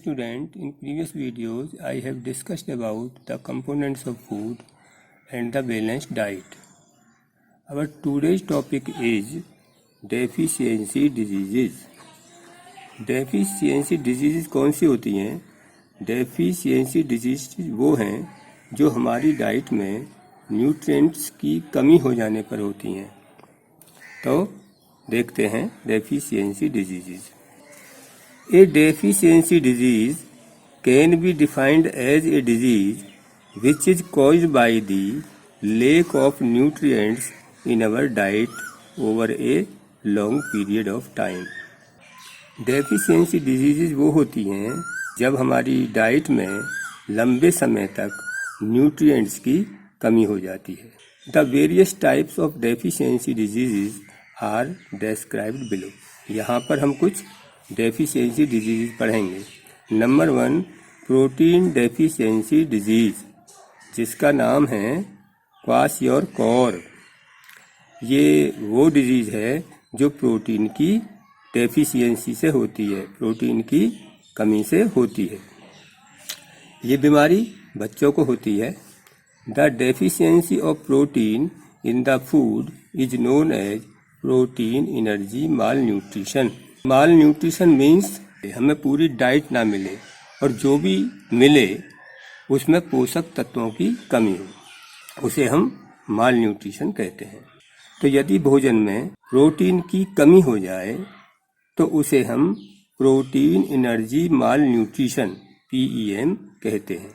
student, in previous videos I have discussed about the components of food and the balanced diet. Our today's topic is deficiency diseases. Deficiency diseases कौन सी होती हैं? Deficiency diseases वो हैं जो हमारी diet में nutrients की कमी हो जाने पर होती हैं। तो देखते हैं deficiency diseases. A deficiency disease can be defined as a disease which is caused by the lack of nutrients in our diet over a long period of time. Deficiency diseases वो होती हैं जब हमारी डाइट में लंबे समय तक nutrients की कमी हो जाती है. The various types of deficiency diseases are described below. यहाँ पर हम कुछ डेफिशिएंसी डिजीज पढ़ेंगे. नंबर 1 प्रोटीन डेफिशिएंसी डिजीज, जिसका नाम है क्वाशियोरकोर. ये वो डिजीज है जो प्रोटीन की डेफिशिएंसी से होती है, प्रोटीन की कमी से होती है. ये बीमारी बच्चों को होती है. The deficiency of protein in the food is known as protein energy malnutrition. Malnutrition means हमें पूरी डाइट ना मिले और जो भी मिले उसमें पोषक तत्वों की कमी हो, उसे हम माल न्यूट्रिशन कहते हैं. तो यदि भोजन में प्रोटीन की कमी हो जाए तो उसे हम protein energy malnutrition PEM कहते हैं.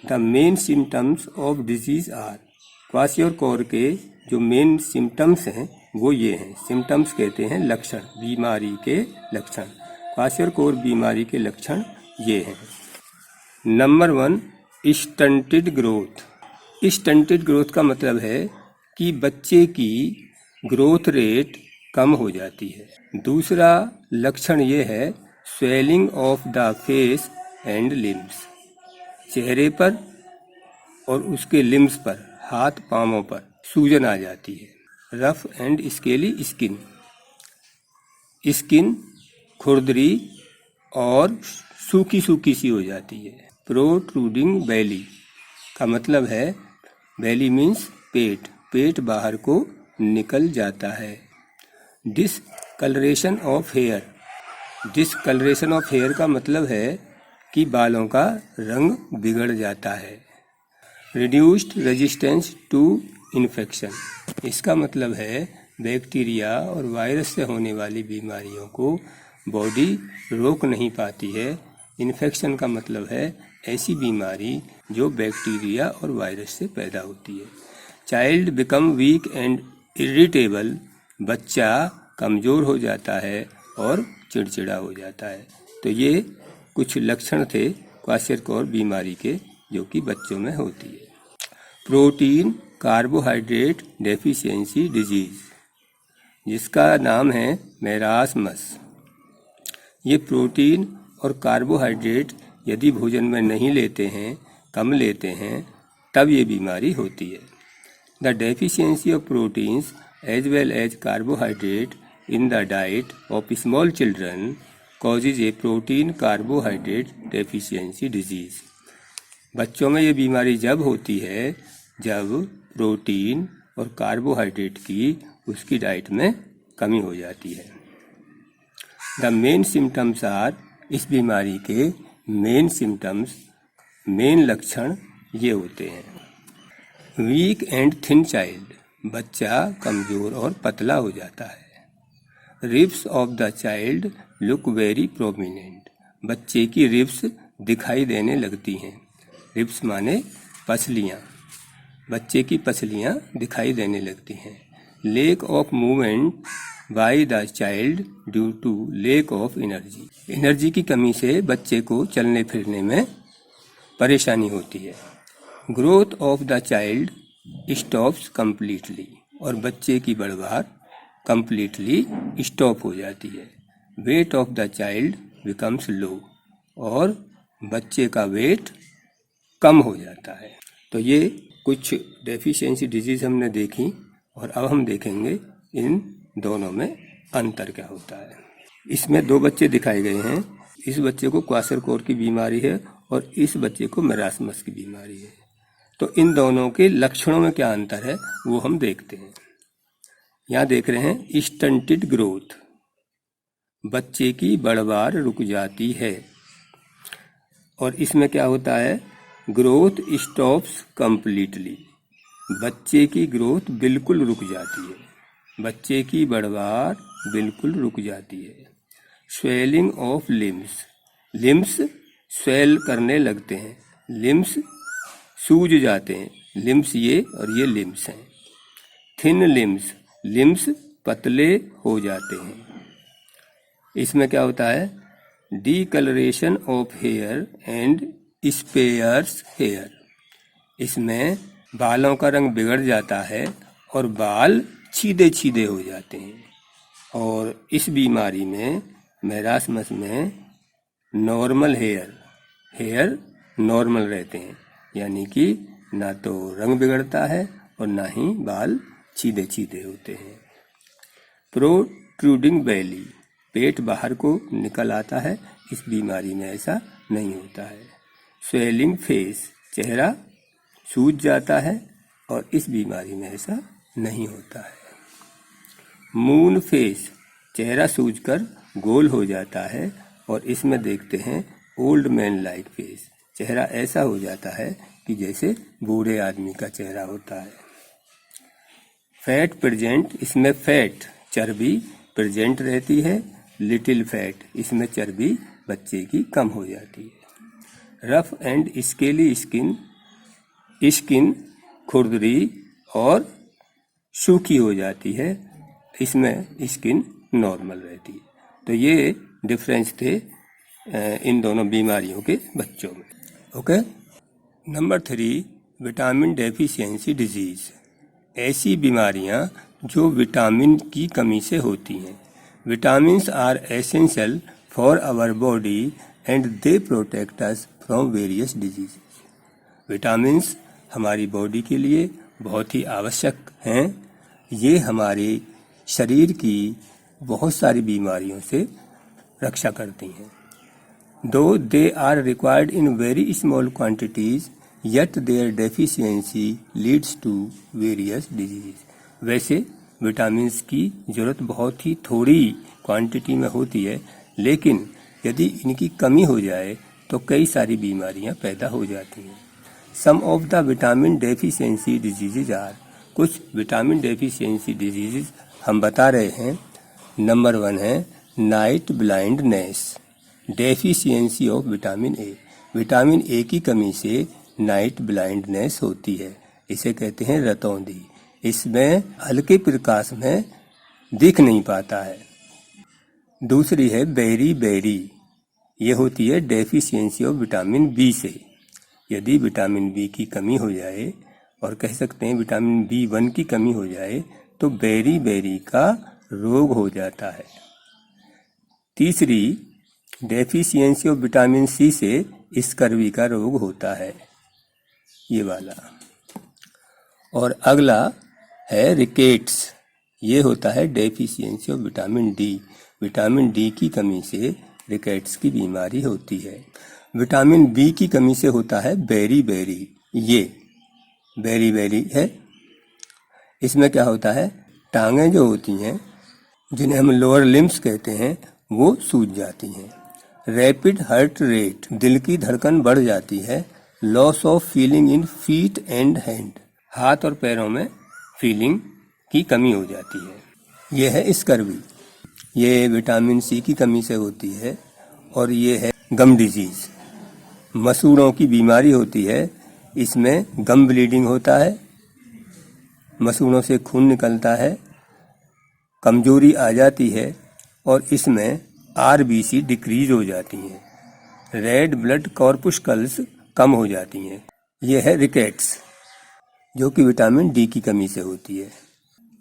The main symptoms of disease are. Kwashiorkor के जो मेन सिम्टम्स हैं वो ये हैं. सिम्टम्स कहते हैं लक्षण, बीमारी के लक्षण. क्वाशियोरकोर बीमारी के लक्षण ये हैं. Number 1 stunted growth. Stunted growth का मतलब है कि बच्चे की ग्रोथ रेट कम हो जाती है. दूसरा लक्षण ये है swelling of the face and limbs. चेहरे पर और उसके लिम्स पर, हाथ पांवों पर सूजन आ जाती है. Rough and scaly skin. Skin खुरदरी और सूखी सूखी सी हो जाती है. प्रोट्रूडिंग बेली का मतलब है, बेली मीन्स पेट, पेट बाहर को निकल जाता है. Discolouration of hair. Discolouration of hair का मतलब है कि बालों का रंग बिगड़ जाता है. Reduced resistance to infection. इसका मतलब है बैक्टीरिया और वायरस से होने वाली बीमारियों को बॉडी रोक नहीं पाती है. इन्फेक्शन का मतलब है ऐसी बीमारी जो बैक्टीरिया और वायरस से पैदा होती है. Child become weak and irritable. बच्चा कमज़ोर हो जाता है और चिड़चिड़ा हो जाता है. तो ये कुछ लक्षण थे क्वाशियोरकोर बीमारी के जो कि बच्चों में होती है. प्रोटीन कार्बोहाइड्रेट डेफिशिएंसी डिजीज, जिसका नाम है मेरास्मस. ये प्रोटीन और कार्बोहाइड्रेट यदि भोजन में नहीं लेते हैं, कम लेते हैं, तब ये बीमारी होती है. The deficiency of proteins as well as carbohydrate in the diet of small children causes a protein carbohydrate deficiency disease. बच्चों में ये बीमारी जब होती है जब प्रोटीन और कार्बोहाइड्रेट की उसकी डाइट में कमी हो जाती है. The main symptoms are. इस बीमारी के मेन सिम्टम्स, मेन लक्षण ये होते हैं. Weak and thin child. बच्चा कमज़ोर और पतला हो जाता है. Ribs of the child look very prominent. बच्चे की रिब्स दिखाई देने लगती हैं. रिब्स माने पसलियाँ. बच्चे की पसलियाँ दिखाई देने लगती हैं. Lack of movement by the child due to lack of energy. Energy की कमी से बच्चे को चलने फिरने में परेशानी होती है. Growth of the child stops completely. और बच्चे की बढ़वार कम्प्लीटली स्टॉप हो जाती है. Weight of the child becomes low. और बच्चे का वेट कम हो जाता है. तो ये कुछ डेफिशिएंसी डिजीज हमने देखी और अब हम देखेंगे इन दोनों में अंतर क्या होता है. इसमें दो बच्चे दिखाए गए हैं. इस बच्चे को क्वाशरकोर की बीमारी है और इस बच्चे को मेरास्मस की बीमारी है। तो इन दोनों के लक्षणों में क्या अंतर है वो हम देखते हैं। यहाँ देख रहे हैं स्टंटेड ग्रोथ, बच्चे की बढ़वार रुक जाती है। और इसमें क्या होता है, ग्रोथ स्टॉप्स कंप्लीटली, बच्चे की ग्रोथ बिल्कुल रुक जाती है, बच्चे की बढ़वार बिल्कुल रुक जाती है। Swelling of limbs, limbs swell करने लगते हैं, लिम्स सूज जाते हैं, लिम्स ये और ये लिम्स हैं। थिन लिम्स, लिम्स पतले हो जाते हैं। इसमें क्या होता है, decolouration of hair and sparse hair, इसमें बालों का रंग बिगड़ जाता है और बाल छीदे छीदे हो जाते हैं। और इस बीमारी में, मेरास्मस में, नॉर्मल हेयर नॉर्मल रहते हैं, यानी कि ना तो रंग बिगड़ता है और ना ही बाल छीदे छीदे होते हैं। प्रोट्रूडिंग बेली, पेट बाहर को निकल आता है, इस बीमारी में ऐसा नहीं होता है। स्वेलिंग फेस, चेहरा सूज जाता है और इस बीमारी में ऐसा नहीं होता है। मून फेस, चेहरा सूजकर गोल हो जाता है और इसमें देखते हैं ओल्ड मैन लाइक फेस, चेहरा ऐसा हो जाता है कि जैसे बूढ़े आदमी का चेहरा होता है। फैट प्रेजेंट, इसमें फैट चर्बी प्रेजेंट रहती है, लिटिल फैट, इसमें चर्बी बच्चे की कम हो जाती है। Rough and scaly skin, skin खुरदरी और सूखी हो जाती है, इसमें स्किन नॉर्मल रहती है। तो ये डिफरेंस थे इन दोनों बीमारियों के बच्चों में। Okay. Number 3, vitamin deficiency disease, ऐसी बीमारियां जो विटामिन की कमी से होती हैं। Vitamins are essential for our body and they protect us from various disease, vitamins हमारी बॉडी के लिए बहुत ही आवश्यक हैं, ये हमारे शरीर की बहुत सारी बीमारियों से रक्षा करती हैं। Though they are required in very small quantities yet their deficiency leads to various diseases, वैसे विटामिन्स की ज़रूरत बहुत ही थोड़ी क्वांटिटी में होती है, लेकिन यदि इनकी कमी हो जाए तो कई सारी बीमारियां पैदा हो जाती हैं। Some of the vitamin deficiency diseases are, कुछ विटामिन डेफिशिएंसी डिजीजेज हम बता रहे हैं। नंबर 1 है night blindness, deficiency of vitamin A, vitamin A की कमी से नाइट ब्लाइंडनेस होती है, इसे कहते हैं रतौंधी, इसमें हल्के प्रकाश में दिख नहीं पाता है। दूसरी है बेरी बेरी, ये होती है डेफिशिएंसी ऑफ विटामिन बी से, यदि विटामिन बी की कमी हो जाए और कह सकते हैं विटामिन B1 की कमी हो जाए तो बेरी बेरी का रोग हो जाता है। तीसरी डेफिशिएंसी ऑफ विटामिन सी से स्कर्वी का रोग होता है, ये वाला। और अगला है रिकेट्स, ये होता है deficiency of vitamin D, vitamin D की कमी से रिकेट्स की बीमारी होती है। विटामिन बी की कमी से होता है बेरी बेरी, ये बेरी बेरी है। इसमें क्या होता है, टांगें जो होती हैं जिन्हें हम लोअर लिम्स कहते हैं वो सूज जाती हैं। रैपिड हार्ट रेट, दिल की धड़कन बढ़ जाती है। Loss of feeling in feet and hand, हाथ और पैरों में फीलिंग की कमी हो जाती है। यह है स्कर्वी, ये विटामिन सी की कमी से होती है। और ये है गम डिजीज, मसूड़ों की बीमारी होती है, इसमें गम ब्लीडिंग होता है, मसूड़ों से खून निकलता है, कमजोरी आ जाती है और इसमें आरबीसी डिक्रीज हो जाती हैं, रेड ब्लड कॉर्पुस्कल्स कम हो जाती हैं। यह है रिकेट्स जो कि विटामिन डी की कमी से होती है।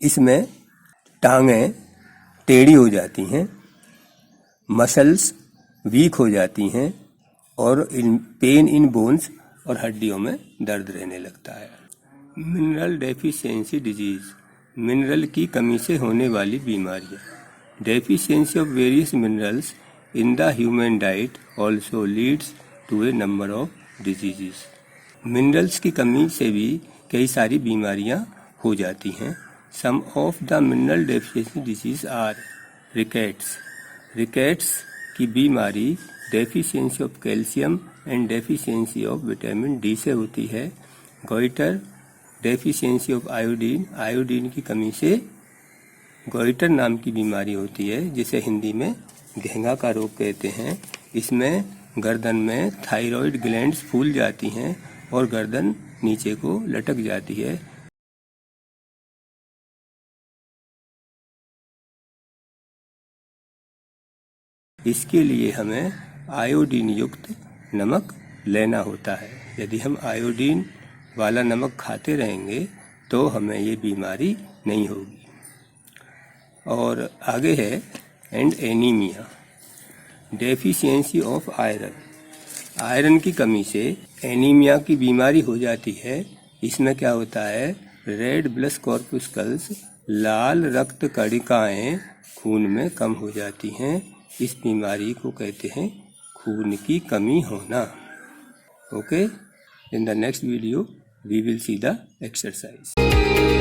इसमें टांगें टेढ़ी हो जाती हैं, मसल्स वीक हो जाती हैं और पेन इन बोन्स और हड्डियों में दर्द रहने लगता है। मिनरल डेफिशिएंसी डिजीज, मिनरल की कमी से होने वाली बीमारियाँ। Deficiency of various minerals in the human diet also leads to a number of diseases. Minerals की कमी से भी कई सारी बीमारियां हो जाती हैं. Some of the mineral deficiency disease are rickets. Rickets की बीमारी deficiency of calcium and deficiency of vitamin D से होती है. Goitre deficiency of iodine, iodine की कमी से गोइटर नाम की बीमारी होती है, जिसे हिंदी में घेंगा का रोग कहते हैं. इसमें गर्दन में थायराइड ग्लैंड्स फूल जाती हैं और गर्दन नीचे को लटक जाती है. इसके लिए हमें आयोडीन युक्त नमक लेना होता है. यदि हम आयोडीन वाला नमक खाते रहेंगे तो हमें ये बीमारी नहीं होगी. और आगे है and anaemia, deficiency of iron. Iron की कमी से एनीमिया की बीमारी हो जाती है. इसमें क्या होता है, रेड ब्लड कॉर्पुस्कल्स, लाल रक्त कणिकाएं खून में कम हो जाती हैं. इस बीमारी को कहते हैं खून की कमी होना. Okay, in the next video we will see the exercise.